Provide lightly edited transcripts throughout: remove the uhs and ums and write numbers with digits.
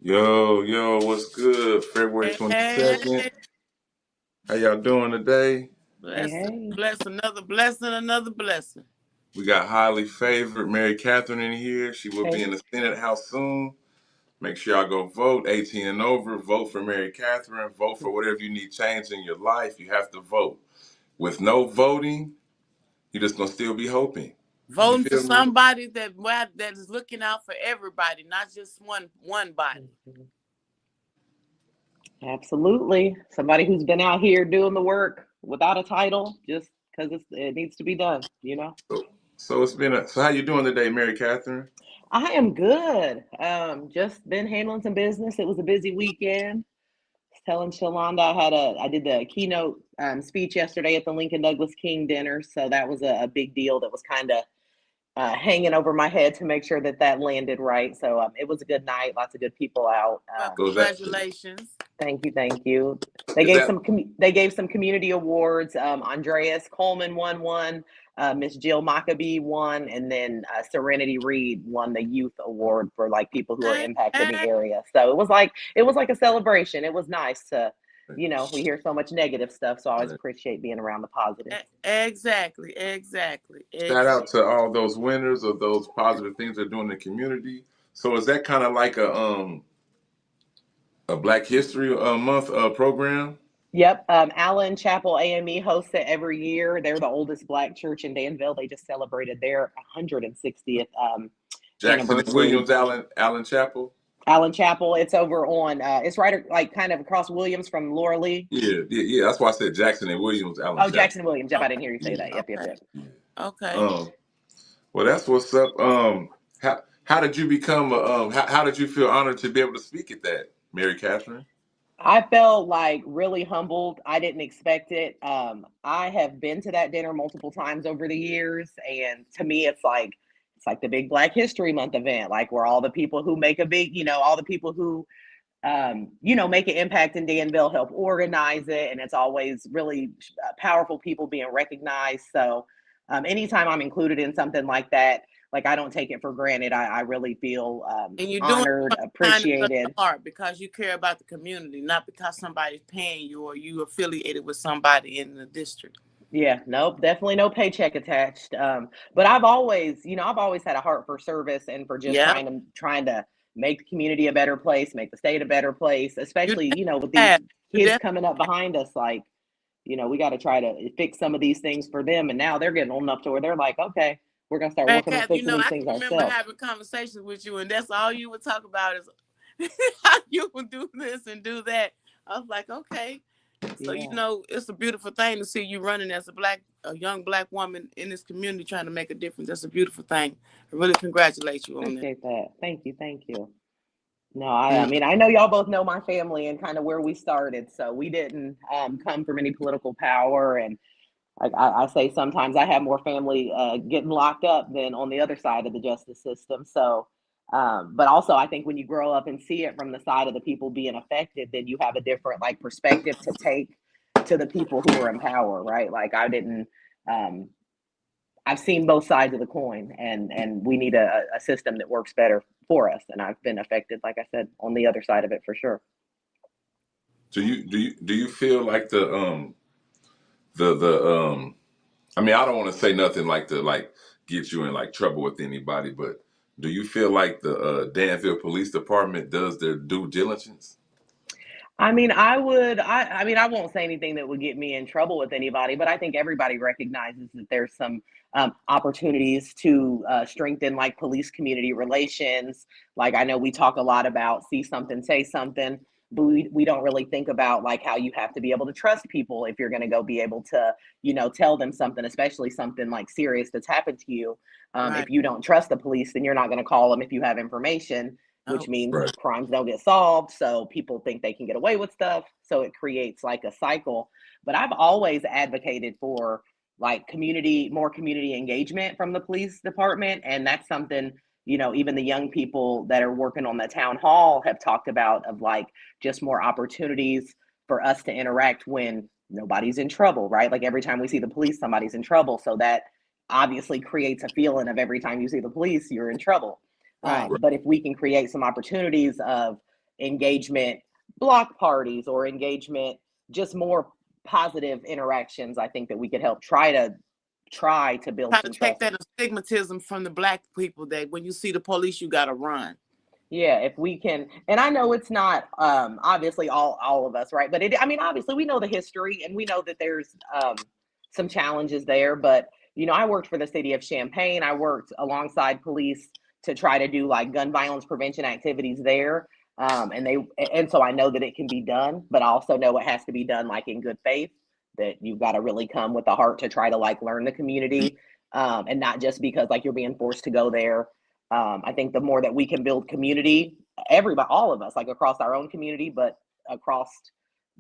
Yo, what's good? February Hey, hey, 22nd. hey. How y'all doing today? Hey, Bless, hey. bless, another blessing, another blessing. We got highly favored Mary Catherine in here. She will be Hey. in the Senate House soon. Make sure y'all go vote, 18 and over. Vote for Mary Catherine. Vote for whatever you need change in your life. You have to vote. With no voting, you're just gonna still be hoping. You Voting for feel me? somebody that is looking out for everybody, not just one body. Mhm. Absolutely. Somebody who's been out here doing the work without a title, just because it needs to be done. So it's been so how you doing today, Mary Catherine? I am good. Just been handling some business. It was a busy weekend. Telling Shalonda I did the keynote speech yesterday at the Lincoln Douglas King dinner, so that was a big deal. That was kind of hanging over my head to make sure that that landed right. So it was a good night. Lots of good people out. Well, So is that congratulations. Thank you, thank you. They is gave that some they gave some community awards. Andreas Coleman won one. Miss Jill Maccabee won, and then Serenity Reed won the youth award for like people who are Hey, impacting the hey. area. So it was like a celebration. It was nice we hear so much negative stuff, so I always appreciate being around the positives. shout out Exactly. to all those winners of those positive things they're doing in the community. So is that kind of like a Black History Month program? Yep. Allen Chapel AME hosts it every year. They're the oldest Black church in Danville. They just celebrated their 160th Jackson and anniversary. Williams, Allen Chapel. Allen Chapel, it's over on, it's right like kind of across Williams from Laura Lee. Yeah. That's why I said Jackson and Williams, Allen Oh, Chapel. Jackson Williams. Yep, I Okay, didn't hear you say Yeah, that. Yep, yep, okay, yep. yeah. okay. Um, well, that's what's up. How did you become? How did you feel honored to be able to speak at that, Mary Catherine? I felt like really humbled. I didn't expect it. I have been to that dinner multiple times over the years, and to me, it's like the big Black History Month event, like where all the people who make a big, all the people who make an impact in Danville help organize it, and it's always really powerful people being recognized. So, anytime I'm included in something like that, like I don't take it for granted. I really feel And you're doing honored, it kind of your appreciated. heart because you care about the community, not because somebody's paying you or you affiliated with somebody in the district. Yeah, nope, definitely no paycheck attached. But I've always had a heart for service and for just Yep. trying to make the community a better place, make the state a better place, You especially, definitely with these have. You kids definitely coming up have. behind us. Like, we got to try to fix some of these things for them. And now they're getting old enough to where they're like, okay, we're gonna start Man, working on Kath, fixing these I things can remember ourselves. having conversations with you, and that's all you would talk about is how you would do this and do that. I was like, okay. So Yeah, it's a beautiful thing to see you running as a young black woman in this community trying to make a difference. That's a beautiful thing. I really congratulate you on that. appreciate that. Thank you, thank you. No, I mean, I know y'all both know my family and kind of where we started. So we didn't come from any political power, and I say sometimes I have more family getting locked up than on the other side of the justice system. So, but also I think when you grow up and see it from the side of the people being affected, then you have a different like perspective to take to the people who are in power, right? Like I didn't. Um, I've seen both sides of the coin, and we need a system that works better for us. And I've been affected, like I said, on the other side of it for sure. Do you feel like the I mean, I don't want to say nothing like to like get you in like trouble with anybody, but do you feel like the Danville Police Department does their due diligence? I mean, I won't say anything that would get me in trouble with anybody, but I think everybody recognizes that there's some opportunities to strengthen like police community relations. Like I know we talk a lot about see something, say something, but we don't really think about like how you have to be able to trust people if you're going to go be able to, tell them something, especially something like serious that's happened to you. If Right. you don't trust the police, then you're not going to call them if you have information, which Oh, means Right. crimes don't get solved. So people think they can get away with stuff. So it creates like a cycle. But I've always advocated for like more community engagement from the police department. And that's something, even the young people that are working on the town hall have talked about of like just more opportunities for us to interact when nobody's in trouble, right? Like every time we see the police, somebody's in trouble. So that obviously creates a feeling of every time you see the police, you're in trouble. right. But if we can create some opportunities of, engagement block parties or engagement, just more positive interactions. I think that we could help try to build Try to some take trust. that stigmatism from the black people that when you see the police, you gotta run. Yeah, if we can, and I know it's not obviously all of us, right? But I mean, obviously we know the history and we know that there's some challenges there. But I worked for the city of Champaign. I worked alongside police to try to do like gun violence prevention activities there. And so I know that it can be done, but I also know it has to be done like in good faith. That you've got to really come with the heart to try to like learn the community, and not just because like you're being forced to go there. I think the more that we can build community, everybody, all of us, like across our own community, but across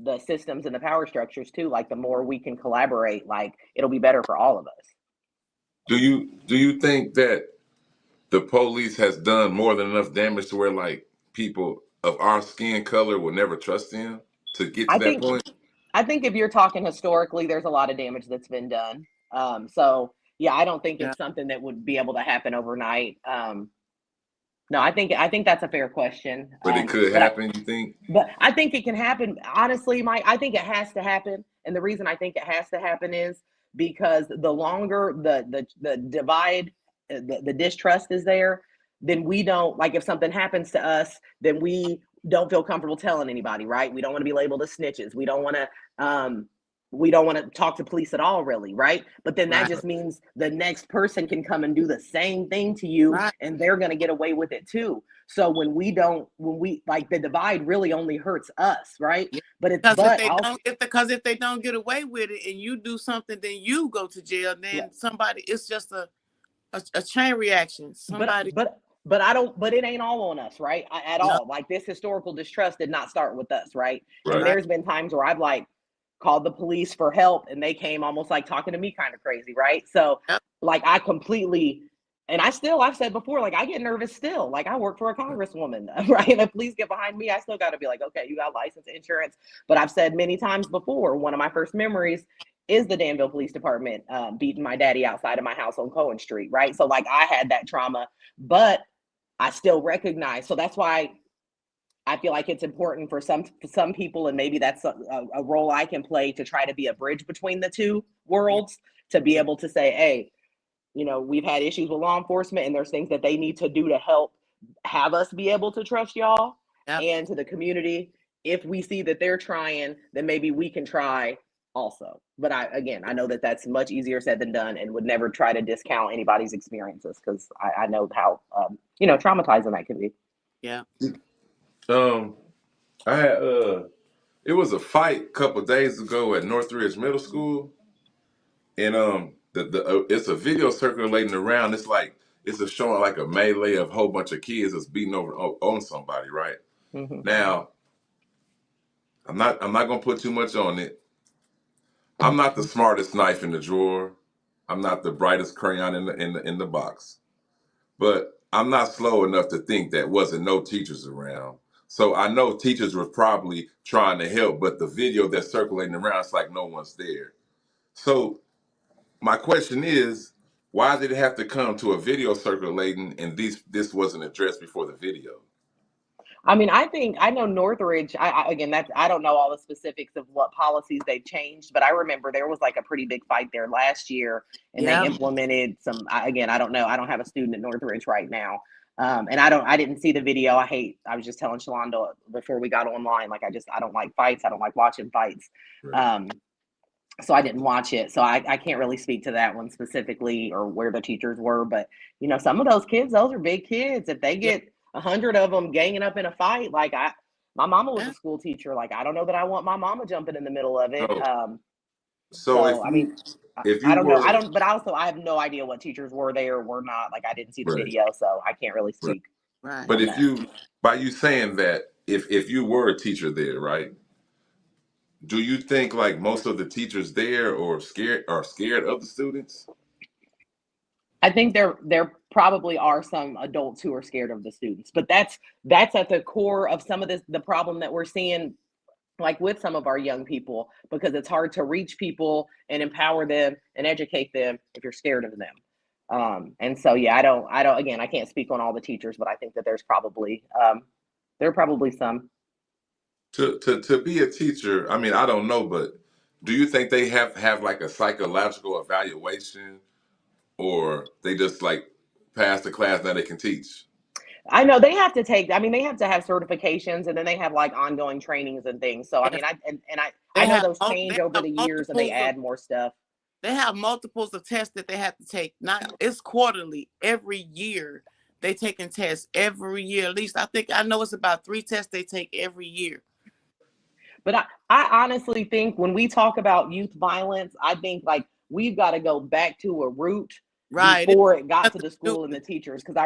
the systems and the power structures too, like the more we can collaborate, like it'll be better for all of us. Do you think that the police has done more than enough damage to where like people of our skin color will never trust them to get to I that think point? I think if you're talking historically, there's a lot of damage that's been done. So yeah, I don't think Yeah. it's something that would be able to happen overnight. No, I think that's a fair question. But it could happen, you think? But I think it can happen. Honestly, Mike, I think it has to happen. And the reason I think it has to happen is because the longer the divide, the distrust is there, then we don't like if something happens to us, then we don't feel comfortable telling anybody, right? We don't want to be labeled as snitches. We don't want to talk to police at all, really, right? But then that Right. just means the next person can come and do the same thing to you, Right. and they're going to get away with it too. So when we like the divide really only hurts us, right? Yeah. But it's Because if but they also don't, if they don't get away with it, and you do something, then you go to jail. Then somebody, it's just a chain reaction. but Somebody, but but I don't. But it ain't all on us, right? At no, all. Like this historical distrust did not start with us, right? And Right. right? there's been times where I've like called the police for help, and they came almost like talking to me kind of crazy, right? So Yep. like and I've said before, like I get nervous still. Like I work for a congresswoman, right? And if police get behind me, I still got to be like, okay, you got license, insurance. But I've said many times before, one of my first memories is the Danville Police Department beating my daddy outside of my house on Cohen Street, right? So like I had that trauma, but I still recognize. So that's why I feel like it's important for some people, and maybe that's a role I can play to try to be a bridge between the two Yeah. worlds, to be Yeah. able to say, hey, we've had issues with law enforcement, and there's things that they need to do to help have us be able to trust y'all. Yep. And to the community, if we see that they're trying, then maybe we can try also. But I know that that's much easier said than done, and would never try to discount anybody's experiences, because I know how traumatizing that can be. Yeah. Um, I had it was a fight a couple days ago at Northridge Middle School, and the it's a video circulating around. It's like it's a showing like a melee of a whole bunch of kids that's beating over on somebody. Right Hmm. now, I'm not gonna put too much on it. I'm not the smartest knife in the drawer. I'm not the brightest crayon in the box. But I'm not slow enough to think that wasn't no teachers around. So I know teachers were probably trying to help, but the video that's circulating around, it's like no one's there. So my question is, why did it have to come to a video circulating and this wasn't addressed before the video? I mean, I know Northridge. Again, that's I don't know all the specifics of what policies they've changed, but I remember there was like a pretty big fight there last year, and they Yeah. implemented some. Again, I don't know. I don't have a student at Northridge right now, and I didn't see the video. I was just telling Shalonda before we got online, like I don't like fights. I don't like watching fights. Right. So I didn't watch it. So I can't really speak to that one specifically or where the teachers were. But some of those kids, those are big kids. If they Yeah. get 100 of them ganging up in a fight, like my mama was Yeah. a school teacher. Like I don't know that I want my mama jumping in the middle of it. So so So if I mean, you if I you don't know. were But also I have no idea what teachers were there or were not. Like I didn't see the right, video, so I can't really right. speak Right. But on if that. you by you saying that if you were a teacher there, right? Do you think like most of the teachers there are scared of the students? I think there probably are some adults who are scared of the students, but that's at the core of some of the problem that we're seeing, like with some of our young people, because it's hard to reach people and empower them and educate them if you're scared of them. And so yeah, I don't again, I can't speak on all the teachers, but I think that there's probably There are probably some. To be a teacher, I mean, I don't know, but do you think they have like a psychological evaluation, or they just like pass the class now they can teach? I know they have to take. I mean, they have to have certifications, and then they have like ongoing trainings and things. So I Yes, mean, I know those change they over have the years, and they multiples of add more stuff. tests that they have to take. Not it's quarterly. Every year they taking tests every year. At least I know it's about 3 tests they take every year. But I honestly think when we talk about youth violence, I think like we've got to go back to a root Right. It before it got has to nothing the to do school and with the teachers. Because I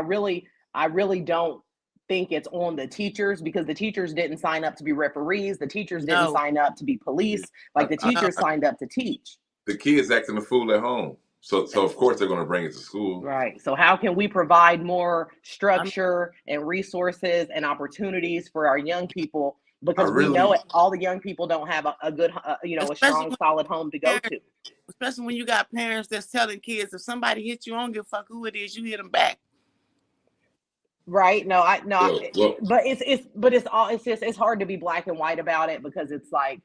really don't think it's on the teachers, because the teachers didn't sign up to be referees. The teachers didn't no. sign up to be police. Like the teachers signed up to teach. The kids acting a fool at home, so of course they're going to bring it to school. Right. So how can we provide more I mean, structure and resources and opportunities for our young people? I Because we know really, it, all the young people don't have a good, a especially strong, when solid home to go parents, to. especially when you got parents that's telling kids if somebody hits you, I don't give a fuck who it is, you hit them back. Right. No, I no, well, but it's hard to be black and white about it, because it's like,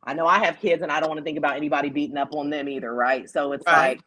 I know I have kids and I don't want to think about anybody beating up on them either. Right. So it's Right. like,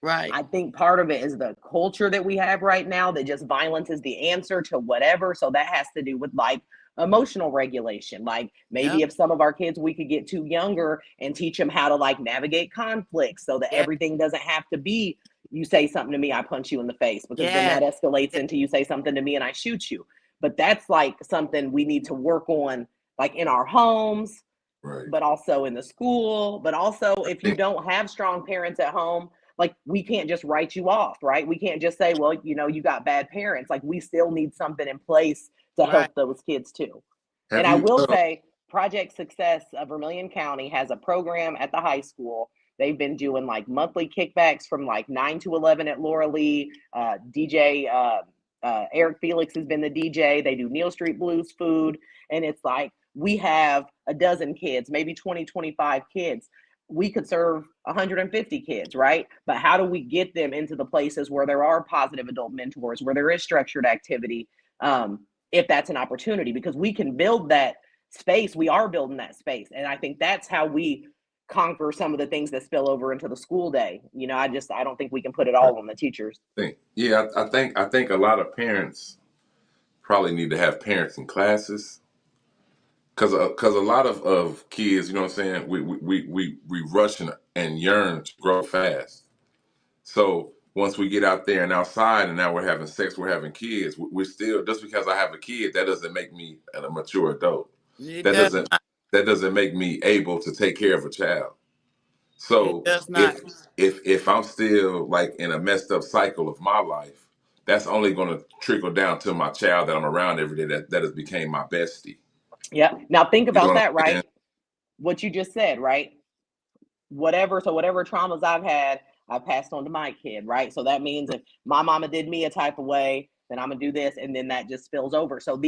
Right. I think part of it is the culture that we have right now, that just violence is the answer to whatever. So that has to do with like emotional regulation. Like maybe Yep. if some of our kids, we could get to younger and teach them how to like navigate conflicts, so that Yeah. everything doesn't have to be, you say something to me, I punch you in the face, because then Yeah. that escalates Yeah. into you say something to me and I shoot you. But that's like something we need to work on, like in our homes, right. but also in the school. But also, I if you think don't have strong parents at home, like we can't just write you off, right? We can't just say, well, you got bad parents. Like we still need something in place to Right. help those kids too. And have I you will say, Project Success of Vermilion County has a program at the high school. They've been doing like monthly kickbacks from like 9 to 11 at Laura Lee. DJ Eric Felix has been the DJ. They do Neal Street Blues food. And it's like, we have a dozen kids, maybe 20, 25 kids. We could serve 150 kids, right? But how do we get them into the places where there are positive adult mentors, where there is structured activity, if that's an opportunity? Because we can build that space. We are building that space. And I think that's how we conquer some of the things that spill over into the school day. I don't think we can put it all on the teachers. think? Yeah, I think a lot of parents probably need to have parents in classes, because a lot of kids, you know what I'm saying, we rush and yearn to grow fast. So once we get out there and outside, and now we're having sex, we're having kids. We're still, just because I have a kid, that doesn't make me a mature adult. It That does doesn't not. that doesn't make me able to take care of a child. It So does not. if I'm still like in a messed up cycle of my life, that's only going to trickle down to my child that I'm around every day, that has became my bestie. Yeah. Now think You know about what that, I'm saying? right? What you just said, right? Whatever traumas I've had, I passed on to my kid, right? So that means if my mama did me a type of way, then I'm gonna do this, and then that just spills over. So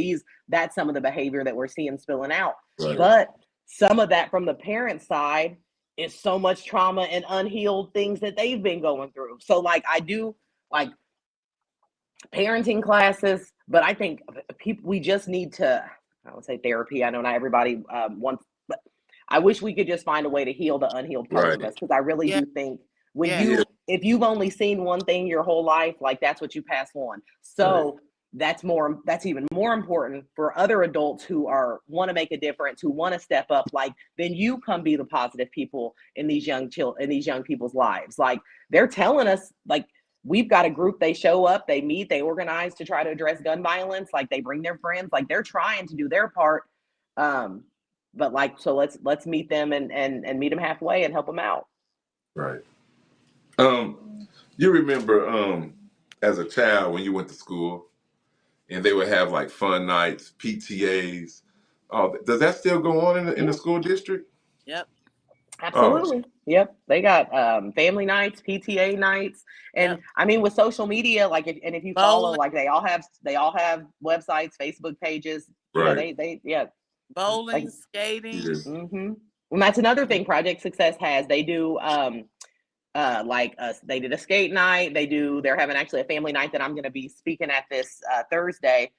that's some of the behavior that we're seeing spilling out. Right. But some of that from the parent side is so much trauma and unhealed things that they've been going through. So like I do like parenting classes, but I think people, we just need to, I would say therapy. I know not everybody wants, but I wish we could just find a way to heal the unhealed parts of Right. us, because I really Yeah. do think Yeah. if you've only seen one thing your whole life, like that's what you pass on. Right. So that's even more important for other adults who want to make a difference, who want to step up. Like then you come be the positive people in these young people's lives. Like they're telling us, like we've got a group, they show up, they meet, they organize to try to address gun violence, like they bring their friends, like they're trying to do their part. But like, so let's meet them and meet them halfway and help them out. Right. You remember as a child when you went to school and they would have like fun nights, PTAs. Oh, does that still go on in the Yeah, school district? Yep. Oh, absolutely. Yep, they got family nights, PTA nights. And Yep. I mean, with social media, like if you follow, Bowling. like they all have websites, Facebook pages. Yeah, right. they yeah, like Bowling. Skating. Yeah. mm-hmm. And that's another thing Project Success has. They do they did a skate night. They're having actually a family night that I'm going to be speaking at this Thursday.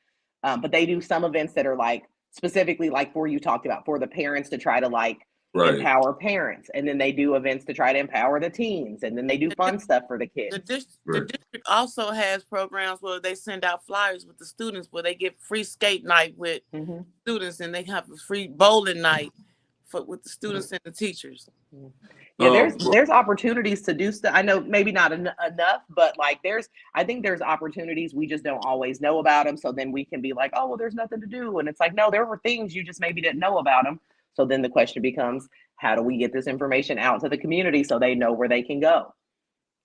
But they do some events that are like specifically like for you talked about for the parents to try to like Right. empower parents, and then they do events to try to empower the teens, and then they do fun stuff for the kids. The district also has programs where they send out flyers with the students where they get free skate night with students, and they have a free bowling night with the students and the teachers. Yeah, there's opportunities to do stuff. I know maybe not enough, but like I think there's opportunities, we just don't always know about them. So then we can be like, oh, well, there's nothing to do. And it's like, no, there were things you just maybe didn't know about them. So then the question becomes, how do we get this information out to the community so they know where they can go?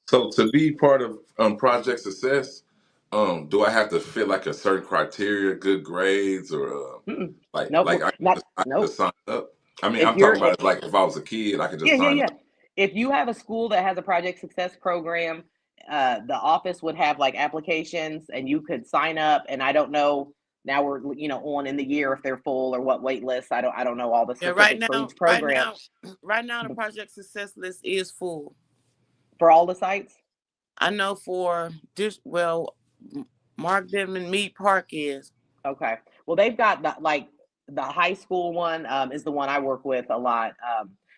So to be part of Project Success, do I have to fit like a certain criteria, good grades, or Nope, I not I can nope. just sign up? I mean, If I'm talking you're about it like if I was a kid, I could just sign yeah. up. If you have a school that has a Project Success program, the office would have like applications, and you could sign up. And I don't know, now we're on in the year if they're full or what wait lists. I don't know all the specifics for each program. Right now, the Project Success list is full for all the sites. I know for this, Mark Denman Mead Park is. Okay. Well, they've got the high school one is the one I work with a lot.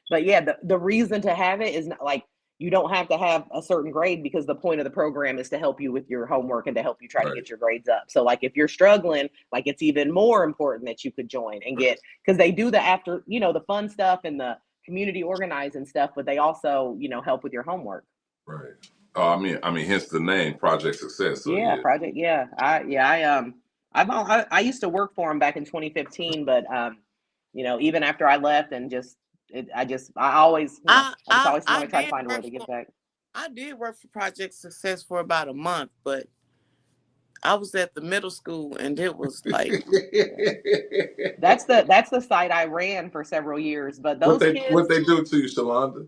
But yeah, the reason to have it is not like you don't have to have a certain grade, because the point of the program is to help you with your homework and to help you try to get your grades up. So like if you're struggling, like it's even more important that you could join and get, because they do the after, the fun stuff and the community organizing stuff, but they also, help with your homework. Right. Oh, I mean, hence the name Project Success. So Yeah, project. Yeah, I used to work for him back in 2015, but even after I left and I always, I just always want to try to find a way to get back. I did work for Project Success for about a month, but I was at the middle school, and it was like that's the site I ran for several years. But those kids, what they do to you, Shalonda?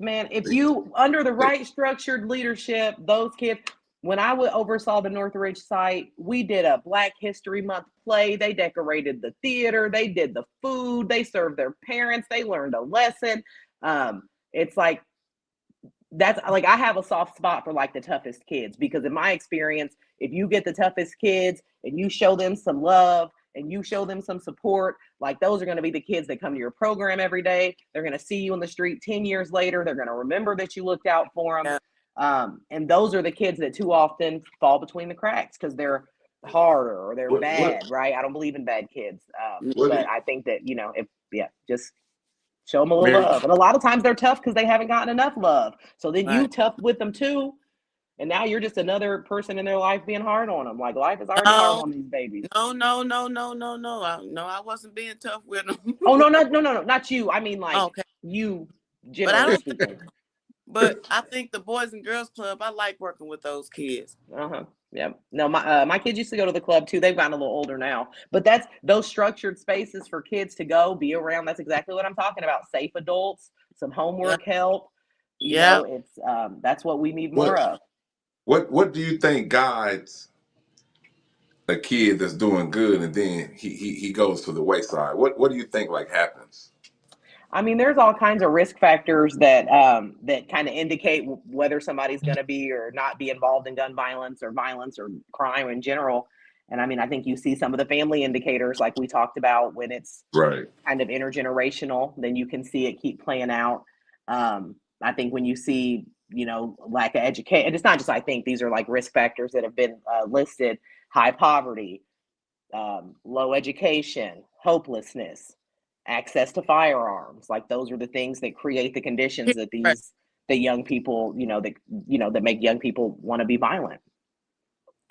Man, if you under the right structured leadership, those kids. When I oversaw the Northridge site, we did a Black History Month play. They decorated the theater. They did the food. They served their parents. They learned a lesson. It's like, that's like, I have a soft spot for like the toughest kids, because in my experience, if you get the toughest kids and you show them some love and you show them some support, like those are going to be the kids that come to your program every day. They're going to see you in the street 10 years later. They're going to remember that you looked out for them. And those are the kids that too often fall between the cracks because they're harder or they're bad, right? I don't believe in bad kids. But I think that, just show them a little love. And a lot of times they're tough because they haven't gotten enough love. So then you tough with them too. And now you're just another person in their life being hard on them. Like, life is already hard on these babies. No, I wasn't being tough with them. Oh, no, not you. I mean, like, you, generally speaking. But I think the Boys and Girls Club, I like working with those kids. Yeah. No, my kids used to go to the club too. They've gotten a little older now, but that's those structured spaces for kids to go be around. That's exactly what I'm talking about. Safe adults, some homework help. It's that's what we need more of. What do you think guides a kid that's doing good and then he goes to the wayside? What do you think like happens? I mean, there's all kinds of risk factors that that kind of indicate whether somebody's going to be or not be involved in gun violence or crime in general. And I mean, I think you see some of the family indicators like we talked about when it's kind of intergenerational, then you can see it keep playing out. I think when you see, lack of education, and it's not just, I think these are like risk factors that have been listed: high poverty, low education, hopelessness, access to firearms. Like those are the things that create the conditions that the young people, that make young people want to be violent.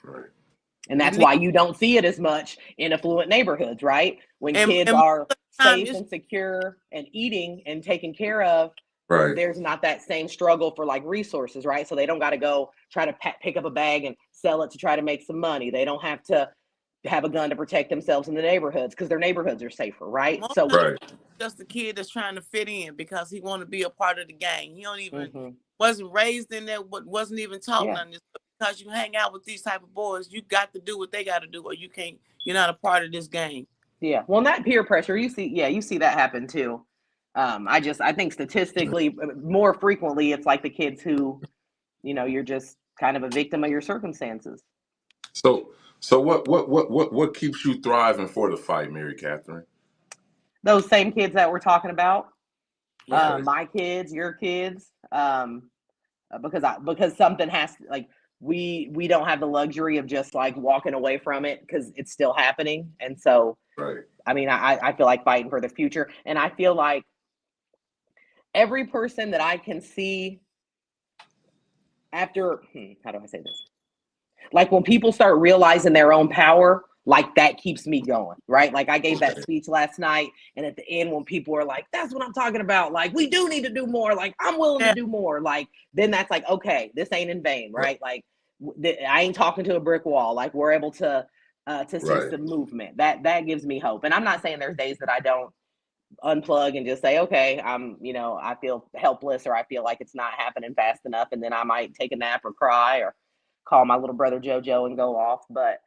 Right. And that's why you don't see it as much in affluent neighborhoods, right? When kids are safe and secure and eating and taken care of, there's not that same struggle for like resources, right? So they don't got to go try to pick up a bag and sell it to try to make some money. They don't have to have a gun to protect themselves in the neighborhoods because their neighborhoods are safer, right? Just a kid that's trying to fit in because he want to be a part of the gang. He don't even wasn't raised in there, wasn't even taught none of this. Because you hang out with these type of boys, you got to do what they got to do, or you can't. You're not a part of this gang. Yeah, well, not peer pressure. You see that happen too. I think statistically, more frequently, it's like the kids who, you're just kind of a victim of your circumstances. So what keeps you thriving for the fight, Mary Catherine? Those same kids that we're talking about, Yeah. Okay. my kids, your kids, because something has to, like, we don't have the luxury of just like walking away from it because it's still happening. And so, Right. I mean, I feel like fighting for the future, and I feel like every person that I can see after, how do I say this? Like when people start realizing their own power, like that keeps me going, right? Like I gave that Okay. speech last night, and at the end, when people are like, "That's what I'm talking about," like we do need to do more. Like I'm willing to Yeah. do more. Like then that's like, okay, this ain't in vain, Right. right? Like I ain't talking to a brick wall. Like we're able to see Right. some movement. That gives me hope. And I'm not saying there's days that I don't unplug and just say, okay, I feel helpless, or I feel like it's not happening fast enough, and then I might take a nap or cry or call my little brother JoJo and go off. But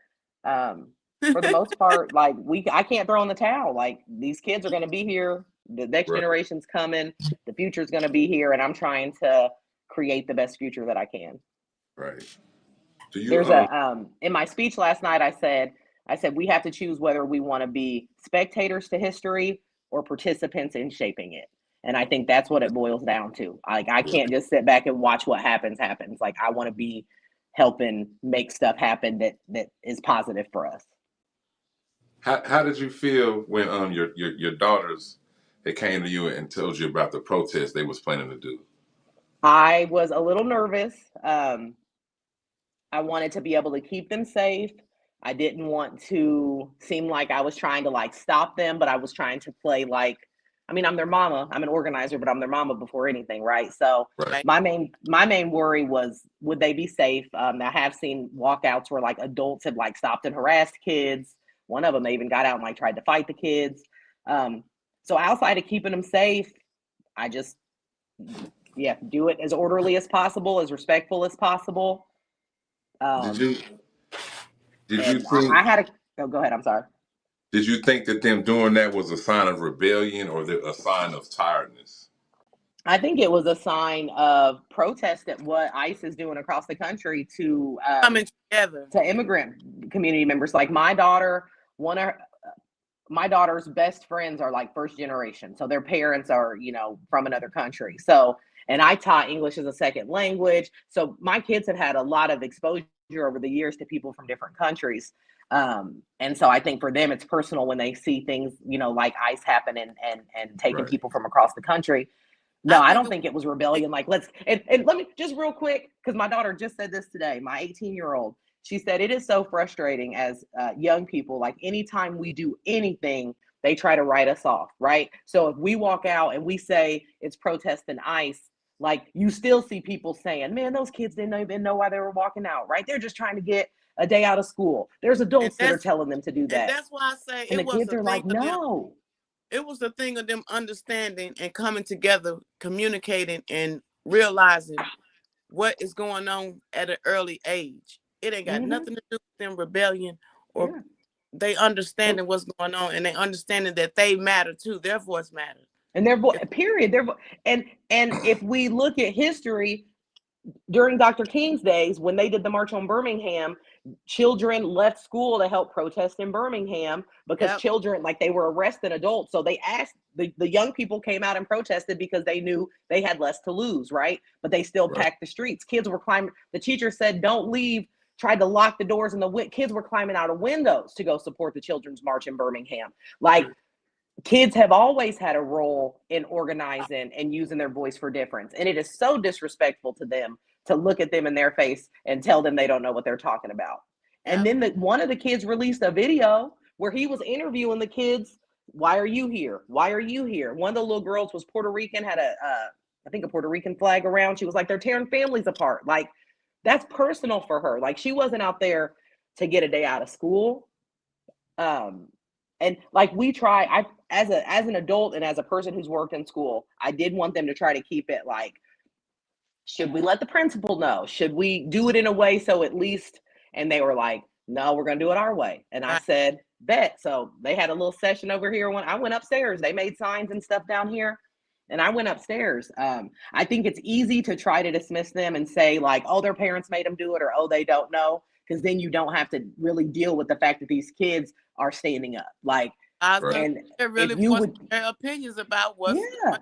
for the most part, like I can't throw in the towel. Like these kids are going to be here, the next Right. generation's coming, the future's going to be here, and I'm trying to create the best future that I can. Right. Do you There's a in my speech last night, I said we have to choose whether we want to be spectators to history or participants in shaping it. And I think that's what it boils down to. Like I can't just sit back and watch what happens. Like I want to be helping make stuff happen that is positive for us. how did you feel when your daughters they came to you and told you about the protest they was planning to do? I was a little nervous. I wanted to be able to keep them safe. I didn't want to seem like I was trying to like stop them, but I was trying to play like, I mean, I'm their mama. I'm an organizer, but I'm their mama before anything, right? So Right. Right. my main worry was, would they be safe? I have seen walkouts where like adults have like stopped and harassed kids. One of them, they even got out and like tried to fight the kids. Um, so outside of keeping them safe, I just, yeah, do it as orderly as possible, as respectful as possible. Did Um, you did you and think I had a, oh, go ahead. I'm sorry. did you think that them doing that was a sign of rebellion or a sign of tiredness? I think it was a sign of protest at what ICE is doing across the country Coming together. to immigrant community members. Like my daughter, one of my daughter's best friends are like first generation, so their parents are from another country. So, and I taught English as a second language, so my kids have had a lot of exposure over the years to people from different countries. And so I think for them it's personal when they see things like ICE happen and taking Right. people from across the country. No, I I think don't it think it was rebellion. Like, let's, and let me just real quick, because my daughter just said this today, my 18-year-old. She said, it is so frustrating as young people. Like, anytime we do anything, they try to write us off, right? So if we walk out and we say it's protest and ICE, like, you still see people saying, man, those kids didn't even know why they were walking out, right? They're just trying to get a day out of school. There's and adults that are that's telling them to do and that. that's why I say And it the was kids a are thing like, of them. no. It was a thing of them understanding and coming together, communicating and realizing what is going on at an early age. It ain't got Mm-hmm. nothing to do with them rebellion, or Yeah. they And understanding what's going on, and they understanding that they matter too. Their voice matters. and their If, period, and if we look at history during Dr. King's days, when they did the march on Birmingham, children left school to help protest in Birmingham because yep, children, like, they were arresting adults. So they asked, the young people came out and protested because they knew they had less to lose, right? But they still Right. packed the streets. Kids were climbing. The teacher said, don't leave, tried to lock the doors, and the kids were climbing out of windows to go support the children's march in Birmingham. Like, kids have always had a role in organizing and using their voice for difference. And it is so disrespectful to them to look at them in their face and tell them they don't know what they're talking about. And yep, then one of the kids released a video where he was interviewing the kids. Why are you here? Why are you here? One of the little girls was Puerto Rican, had I think a Puerto Rican flag around. She was like, they're tearing families apart. Like, that's personal for her. Like, she wasn't out there to get a day out of school. Um, and like, we try, I as an adult and as a person who's worked in school, I did want them to try to keep it like, should we let the principal know? Should we do it in a way so at least, and they were like, no, we're going to do it our way. And I right, said, bet. So they had a little session over here. When I went upstairs, they made signs and stuff down here. And I went upstairs. I think it's easy to try to dismiss them and say, like, oh, their parents made them do it, or oh, they don't know. because then you don't have to really deal with the fact that these kids are standing up. Like, and they're really if you would, their opinions about what's yeah.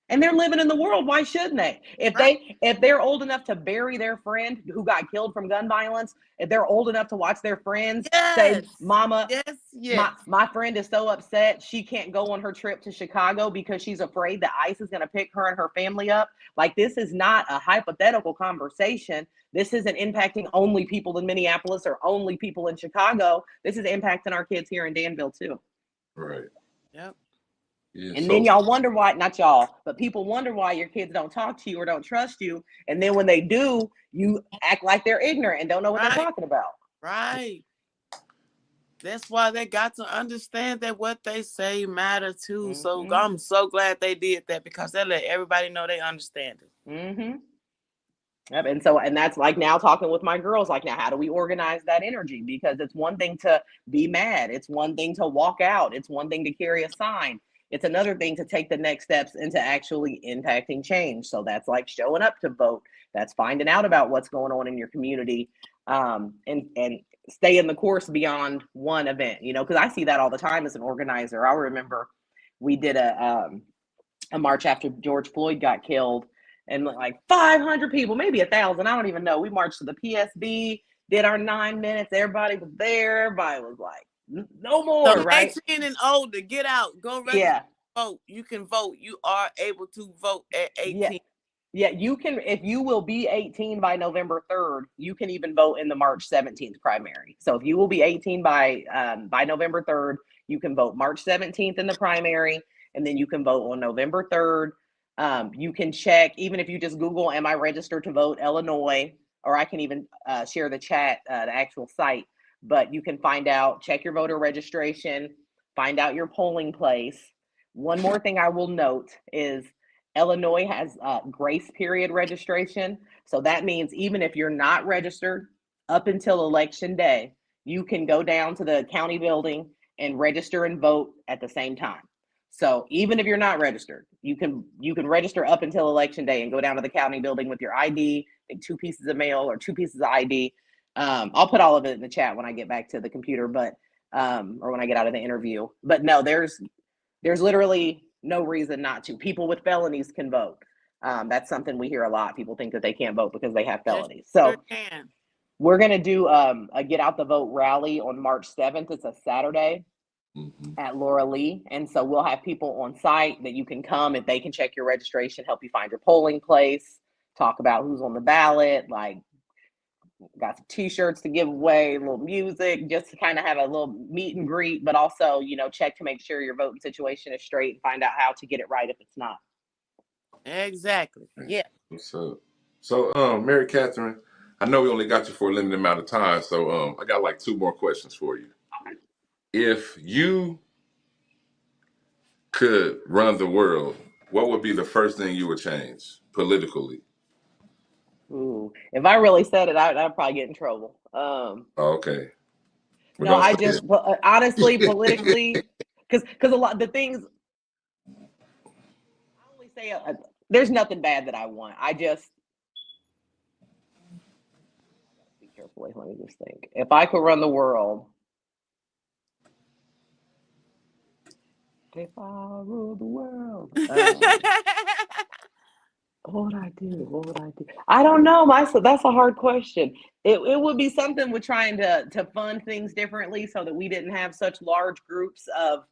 And they're living in the world. Why shouldn't they? If they're old enough to bury their friend who got killed from gun violence, if they're old enough to watch their friends say, "Mama, my friend is so upset she can't go on her trip to Chicago because she's afraid that ICE is going to pick her and her family up." Like, this is not a hypothetical conversation. This isn't impacting only people in Minneapolis or only people in Chicago. This is impacting our kids here in Danville too. Right. Yep. Yeah, and then y'all wonder why, not y'all, but people wonder why your kids don't talk to you or don't trust you. And then when they do, you act like they're ignorant and don't know what they're talking about. Right. That's why they got to understand that what they say matter too. So I'm so glad they did that, because they let everybody know they understand it. Yep. And that's like now talking with my girls, like, now how do we organize that energy? Because it's one thing to be mad. It's one thing to walk out. It's one thing to carry a sign. It's another thing to take the next steps into actually impacting change. So that's like showing up to vote. That's finding out about what's going on in your community, and staying the course beyond one event, because I see that all the time as an organizer. I remember we did a march after George Floyd got killed, and like 500 people, maybe 1,000, I don't even know. We marched to the PSB, did our 9 minutes. Everybody was there. Everybody was like, no more, so right? 18 and older, get out, go register, vote. You can vote. You are able to vote at 18. Yeah, you can. If you will be 18 by November 3rd, you can even vote in the March 17th primary. So if you will be 18 by November 3rd, you can vote March 17th in the primary, and then you can vote on November 3rd. You can check, even if you just Google, "Am I registered to vote Illinois?" Or I can even share the chat, the actual site. But you can find out, check your voter registration, find out your polling place. One more thing I will note is Illinois has grace period registration. So that means even if you're not registered up until election day, you can go down to the county building and register and vote at the same time. So even if you're not registered, you can register up until election day and go down to the county building with your ID, 2 pieces of mail or 2 pieces of ID. I'll put all of it in the chat when I get back to the computer, but or when I get out of the interview. But no, there's literally no reason not to. People with felonies can vote. That's something we hear a lot. People think that they can't vote because they have felonies. So we're going to do a Get Out the Vote rally on March 7th. It's a Saturday at Laura Lee. And so we'll have people on site that you can come, if they can check your registration, help you find your polling place, talk about who's on the ballot, like got some t-shirts to give away, a little music, just to kind of have a little meet and greet, but also, check to make sure your voting situation is straight and find out how to get it right if it's not. Exactly. Yeah. What's up? So, Mary Catherine, I know we only got you for a limited amount of time, so I got like 2 more questions for you. Okay. If you could run the world, what would be the first thing you would change politically? Ooh, if I really said it, I'd probably get in trouble. Okay. No, I just honestly, politically, because a lot of the things, I only say there's nothing bad that I want. I gotta speak carefully. Let me just think. If I could run the world, if I rule the world, what would I do? What would I do? I don't know. That's a hard question. It would be something with trying to fund things differently so that we didn't have such large groups of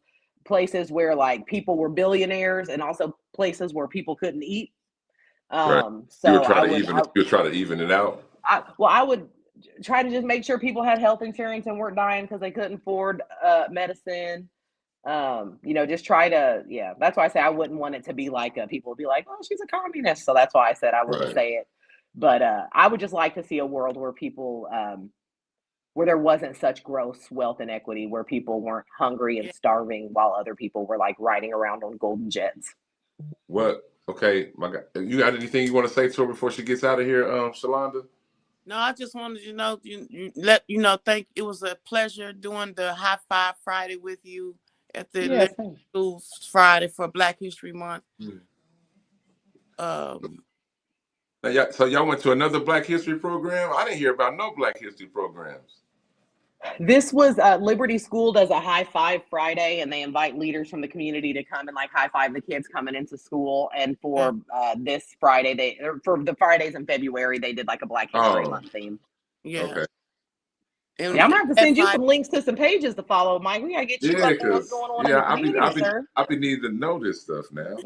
places where like people were billionaires and also places where people couldn't eat. Right. So you would try to even it out. I would try to just make sure people had health insurance and weren't dying because they couldn't afford medicine. Just try to, that's why I say I wouldn't want it to be like people would be like, oh, she's a communist. So that's why I said I wouldn't say it. But I would just like to see a world where people, where there wasn't such gross wealth inequity, where people weren't hungry and starving while other people were like riding around on golden jets. What? Okay, my God. You got anything you want to say to her before she gets out of here, Shalonda? No, I just wanted you thank. It was a pleasure doing the High Five Friday with you at the Schools Friday for Black History Month. So y'all went to another Black History program? I didn't hear about no Black History programs. This was Liberty School does a high five Friday, and they invite leaders from the community to come and like high five the kids coming into school. And for this Friday, for the Fridays in February, they did like a Black History Month theme. Yeah. Okay. Yeah, I'm gonna have to send you some links to some pages to follow, Mike. We gotta get you up to what's going on in the community, sir. I've been needing to know this stuff now.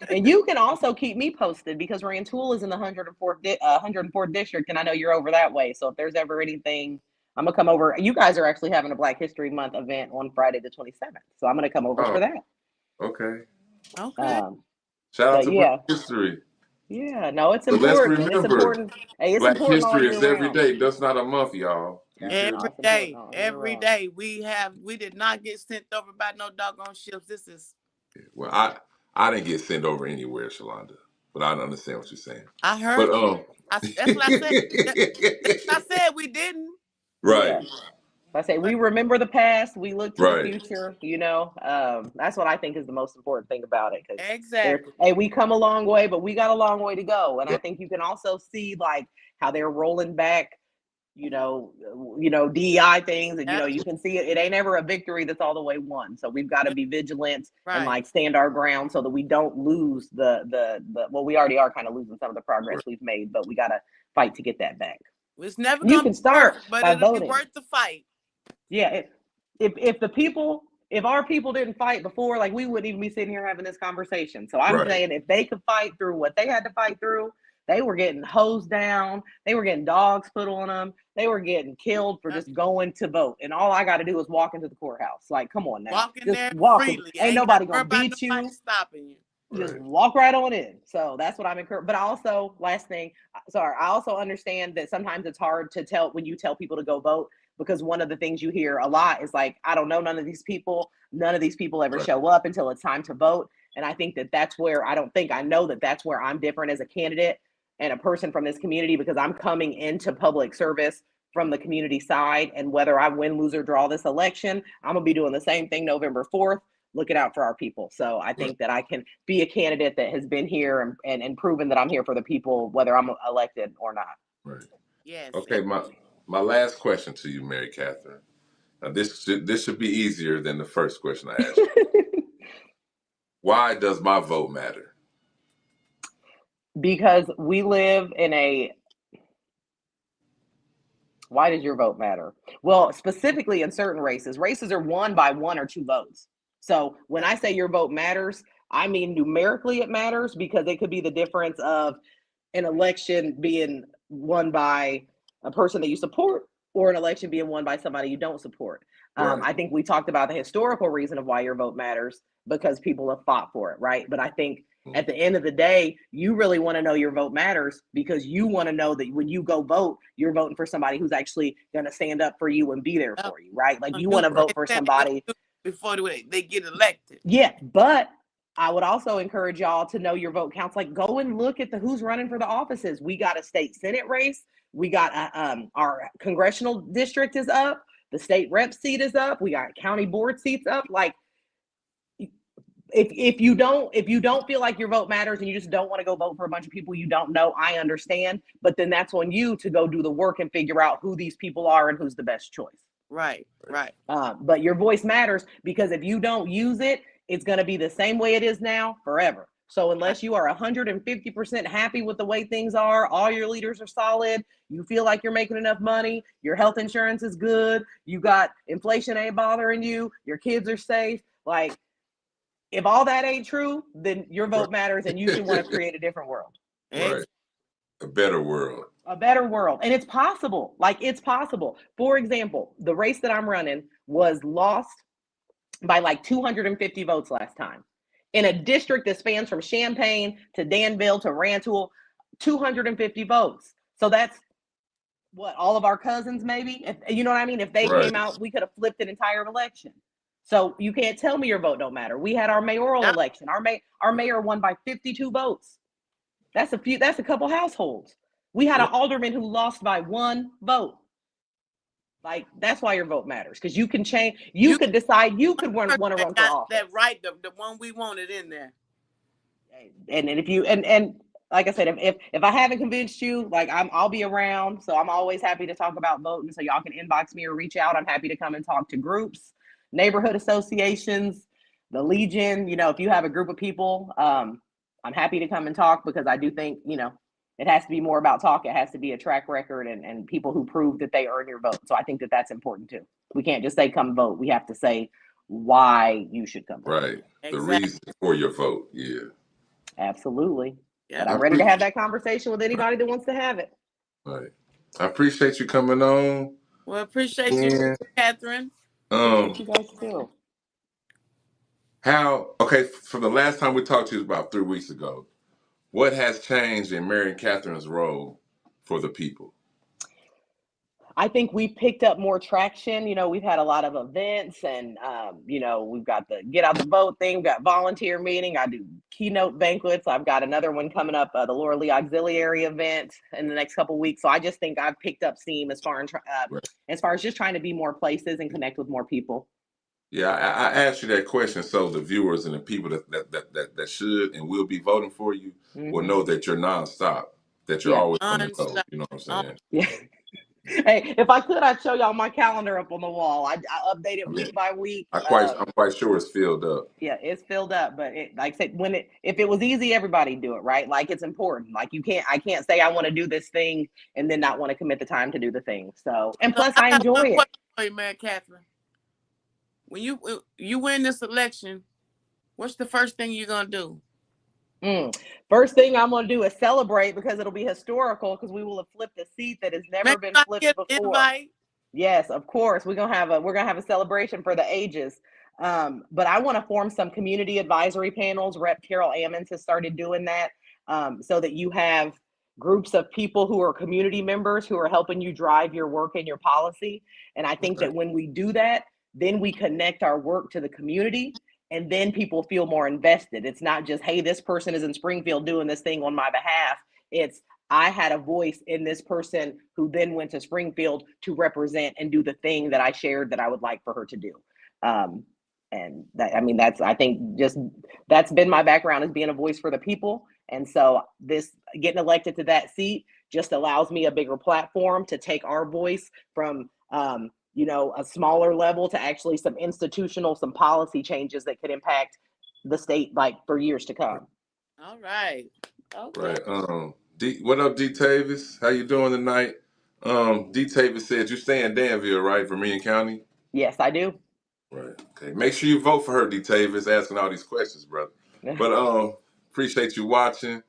And you can also keep me posted because Rantoul is in the 104th district, and I know you're over that way. So if there's ever anything, I'm gonna come over. You guys are actually having a Black History Month event on Friday the 27th, so I'm gonna come over for that. Okay. Shout out to Black History. Yeah, no, it's important. Let's remember, it's important. Hey, it's Black important History is every day. That's not a month, y'all. Every day we did not get sent over by no doggone ships. This is well, I didn't get sent over anywhere, Shalonda, but I understand what you're saying. I heard you. That's what I said. I said we didn't. Right. Yeah. I say we remember the past, we look to the future, you know. That's what I think is the most important thing about it. Exactly. Hey, we come a long way, but we got a long way to go. And I think you can also see like how they're rolling back, you know, DEI things, and you know, you can see it ain't ever a victory that's all the way won. So we've got to be vigilant and like stand our ground so that we don't lose the well, we already are kind of losing some of the progress we've made, but we got to fight to get that back. It's never you can start perfect, but by it'll voting. be worth the fight. Yeah, if our people didn't fight before, like we wouldn't even be sitting here having this conversation. So I'm saying if they could fight through what they had to fight through, they were getting hosed down, they were getting dogs put on them, they were getting killed for just going to vote. And all I got to do is walk into the courthouse. Like, come on now, walk in there freely. Ain't nobody gonna beat you. Stopping you. Just walk right on in. So that's what I'm encouraged. But I also, last thing, I also understand that sometimes it's hard to tell when you tell people to go vote, because one of the things you hear a lot is like, I don't know none of these people. None of these people ever show up until it's time to vote. And I think that's where I know that's where I'm different as a candidate and a person from this community, because I'm coming into public service from the community side. And whether I win, lose, or draw this election, I'm gonna be doing the same thing November 4th. Looking out for our people. So I think that I can be a candidate that has been here and proven that I'm here for the people, whether I'm elected or not. Right. Yes. Okay, my last question to you, Mary Catherine. Now this should be easier than the first question I asked you. Why does my vote matter? Because we live in why does your vote matter? Well, specifically in certain races are won by 1 or 2 votes. So when I say your vote matters, I mean numerically it matters, because it could be the difference of an election being won by a person that you support or an election being won by somebody you don't support. I think we talked about the historical reason of why your vote matters, because people have fought for it, right? But I think at the end of the day, you really want to know your vote matters, because you want to know that when you go vote, you're voting for somebody who's actually going to stand up for you and be there for you, right? Like you want to vote for somebody before they get elected. Yeah, but I would also encourage y'all to know your vote counts. Like go and look at who's running for the offices. We got a state Senate race. We got our congressional district is up. The state rep seat is up. We got county board seats up. Like if you don't feel like your vote matters and you just don't want to go vote for a bunch of people you don't know, I understand. But then that's on you to go do the work and figure out who these people are and who's the best choice. Right. But your voice matters, because if you don't use it, it's going to be the same way it is now forever. So unless you are 150% happy with the way things are, all your leaders are solid, you feel like you're making enough money, your health insurance is good, you got inflation ain't bothering you, your kids are safe. Like if all that ain't true, then your vote matters, and you should want to create a different world. Right. A better world. A better world. And it's possible. Like it's possible. For example, the race that I'm running was lost by like 250 votes last time. In a district that spans from Champaign to Danville to Rantoul, 250 votes. So that's what, all of our cousins maybe? If, you know what I mean? If they came out, we could have flipped an entire election. So you can't tell me your vote don't matter. We had our mayoral election. Our mayor won by 52 votes. That's a couple households. We had an alderman who lost by 1 vote. Like that's why your vote matters, because you can change. You could decide. You could want to run for office. That right, the one we wanted in there. And if you and like I said, if I haven't convinced you, like I'll be around. So I'm always happy to talk about voting. So y'all can inbox me or reach out. I'm happy to come and talk to groups, neighborhood associations, the Legion. If you have a group of people, I'm happy to come and talk, because I do think, it has to be more about talk. It has to be a track record and people who prove that they earn your vote. So I think that that's important too. We can't just say come vote. We have to say why you should come vote. Right. Exactly. The reason for your vote. Yeah. Absolutely. Yeah. But I'm ready to have that conversation with anybody that wants to have it. Right. I appreciate you coming on. Well, appreciate you, Catherine. Appreciate you guys too. From the last time we talked to you about 3 weeks ago, what has changed in Mary and Catherine's role for the people? I think we picked up more traction. We've had a lot of events, and we've got the get out the vote thing. We've got volunteer meeting. I do keynote banquets. I've got another one coming up, the Laura Lee Auxiliary event in the next couple of weeks. So I just think I've picked up steam as far as just trying to be more places and connect with more people. Yeah, I asked you that question so the viewers and the people that should and will be voting for you will know that you're nonstop, that you're always on the go. You know what I'm saying? Yeah. Hey, if I could, I'd show y'all my calendar up on the wall. I update it week by week. I'm quite sure it's filled up. Yeah, it's filled up, but like I said, if it was easy, everybody'd do it, right? Like, it's important. Like, I can't say I want to do this thing and then not want to commit the time to do the thing. So, and plus I enjoy it. Wait, man, Catherine, when you win this election, what's the first thing you're gonna do? First thing I'm going to do is celebrate, because it'll be historical, because we will have flipped a seat that has never been flipped before. Invite. Yes, of course. We're gonna have a celebration for the ages. But I want to form some community advisory panels. Rep Carol Ammons has started doing that, so that you have groups of people who are community members who are helping you drive your work and your policy. And I think that when we do that, then we connect our work to the community, and then people feel more invested. It's not just, hey, this person is in Springfield doing this thing on my behalf. It's, I had a voice in this person who then went to Springfield to represent and do the thing that I shared that I would like for her to do. And that, I mean, I think that's been my background, as being a voice for the people. And so this getting elected to that seat just allows me a bigger platform to take our voice from, a smaller level to actually some institutional, some policy changes that could impact the state, like, for years to come. All right. Okay. Right. What up, D. Tavis? How you doing tonight? D. Tavis said you stay in Danville, right, Vermilion County? Yes, I do. Right. Okay. Make sure you vote for her, D. Tavis, asking all these questions, brother. But appreciate you watching.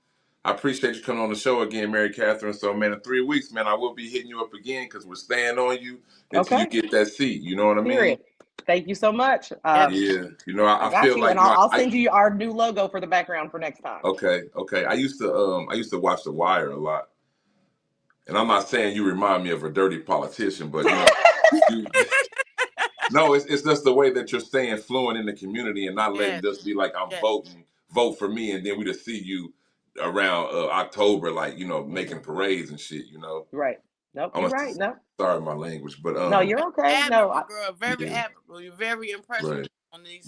I appreciate you coming on the show again, Mary Catherine. So, man, in 3 weeks, man, I will be hitting you up again, because we're staying on you until you get that seat. You know what I mean? Thank you so much. Yeah. I got feel you, like, and I'll send you our new logo for the background for next time. Okay. I used to watch The Wire a lot, and I'm not saying you remind me of a dirty politician, but no, it's just the way that you're staying fluent in the community and not letting just be like, I'm voting, vote for me, and then we just see you around October, like, making parades and shit, Right. Nope, you're right. No. Sorry, my language, but no, you're okay. Admirable, girl, very admirable. You're very impressive on these.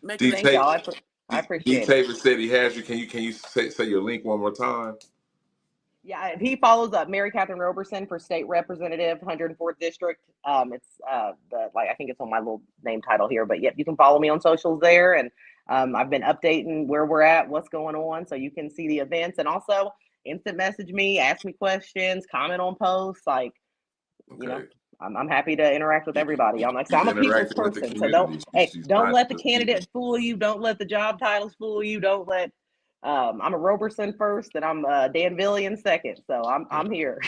Thank y'all. I appreciate it. D. Tavis said he has you. Can you say your link one more time? Yeah, he follows up Mary Catherine Roberson for state representative, 104th district. It's I think it's on my little name title here, but yep, you can follow me on socials there, and I've been updating where we're at, what's going on, so you can see the events, and also instant message me, ask me questions, comment on posts, like, I'm happy to interact with everybody. I'm a people's person, so don't let the candidate fool you. Don't let the job titles fool you. Don't let. I'm a Roberson first, and I'm Danvillian second. So I'm here.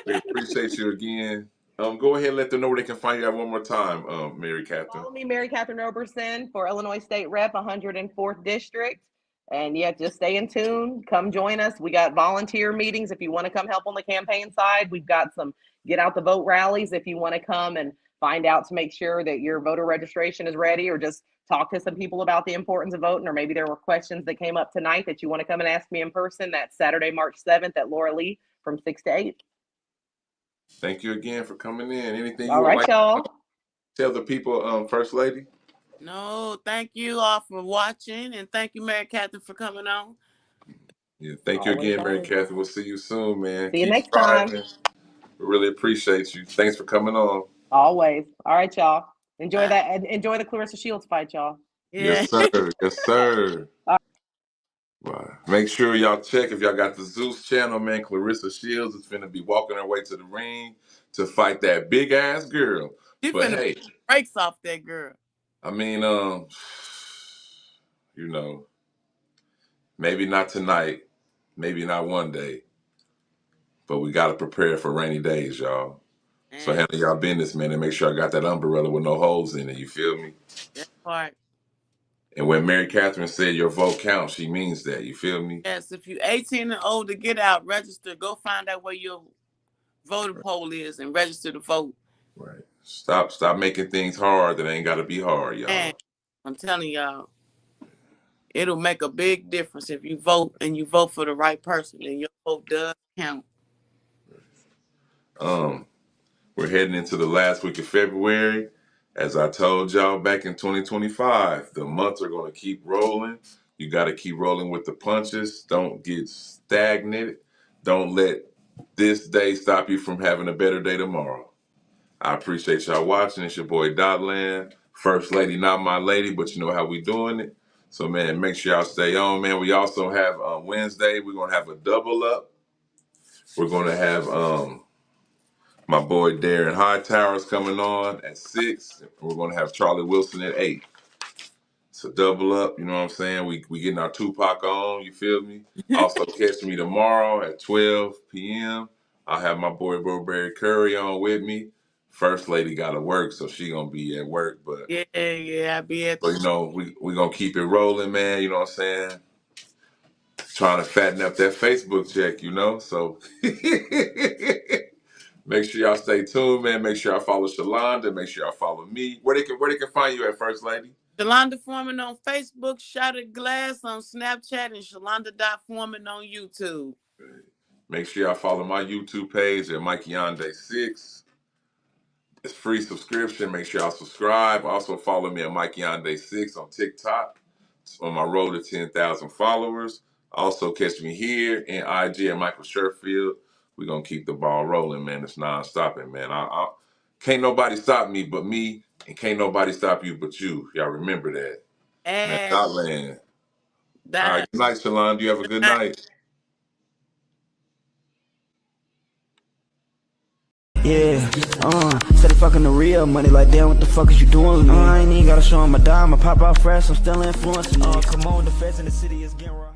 We appreciate you again. Go ahead and let them know where they can find you at one more time, Mary Catherine. Follow me, Mary Catherine Roberson, for Illinois State Rep, 104th District. And yeah, just stay in tune. Come join us. We got volunteer meetings if you want to come help on the campaign side. We've got some get out the vote rallies if you want to come and find out to make sure that your voter registration is ready, or just talk to some people about the importance of voting, or maybe there were questions that came up tonight that you want to come and ask me in person. That's Saturday, March 7th at Laura Lee from 6 to 8. Thank you again for coming in. Anything you would like y'all to tell the people, First Lady? No, thank you all for watching, and thank you, Mary Catherine, for coming on. Yeah, thank you Always, again, Mary always. Catherine. We'll see you soon, man. See you Keep next time. striving. We really appreciate you. Thanks for coming on. Always. All right, y'all. Enjoy Bye. that. Enjoy the Clarissa Shields fight, y'all. Yeah. Yes, sir. Yes, sir. Right. Make sure y'all check if y'all got the Zeus channel, man. Clarissa Shields is finna be walking her way to the ring to fight that big ass girl. She But finna hey, breaks off that girl. I mean, you know, maybe not tonight, maybe not one day, but we gotta prepare for rainy days, y'all. So And handle y'all business, man, and make sure I got that umbrella with no holes in it. You feel me? that part. And when Mary Catherine said your vote counts, she means that. You feel me? Yes, if you're 18 and older, get out, register, go find out where your voting poll is and register to vote. Right. Stop making things hard that ain't gotta be hard, And y'all. I'm telling y'all, it'll make a big difference if you vote and you vote for the right person and your vote does count. Um, we're heading into the last week of February. As I told y'all back in 2025, the months are gonna keep rolling. You gotta keep rolling with the punches. Don't get stagnant. Don't let this day stop you from having a better day tomorrow. I appreciate y'all watching. It's your boy Dotland. First lady, not my lady, but you know how we doing it. So man, make sure y'all stay on, man. We also have Wednesday, we're gonna have a double up. We're gonna have my boy Darren Hightower's coming on at 6. We're gonna have Charlie Wilson at 8. So double up, you know what I'm saying? We getting our Tupac on, you feel me? Also catch me tomorrow at 12 p.m. I'll have my boy Burberry Curry on with me. First lady gotta work, so she gonna be at work, but Yeah, I be at but the you know, we gonna keep it rolling, man, you know what I'm saying? Trying to fatten up that Facebook check, you know? So make sure y'all stay tuned, man. Make sure y'all follow Shalonda. Make sure y'all follow me. Where they can find you at, First Lady? Shalonda Foreman on Facebook, Shattered Glass on Snapchat, and Shalonda.Foreman on YouTube. Make sure y'all follow my YouTube page at Mikey Yonde 6. It's free subscription. Make sure y'all subscribe. Also follow me at Mikey Yonde 6 on TikTok. It's on my road to 10,000 followers. Also catch me here in IG at Michael Sherfield. We're gonna keep the ball rolling, man. It's non-stopping, man. I can't nobody stop me but me, and can't nobody stop you but you. Y'all remember that. Man, And Dotland. All right, that. good night, Shalon. You have a good night. Yeah, steady fucking the real money, like damn, what the fuck is you doing with me? I ain't even gotta show him my dime, I pop out fresh, I'm still influencing. Come on, the feds in the city is getting raw.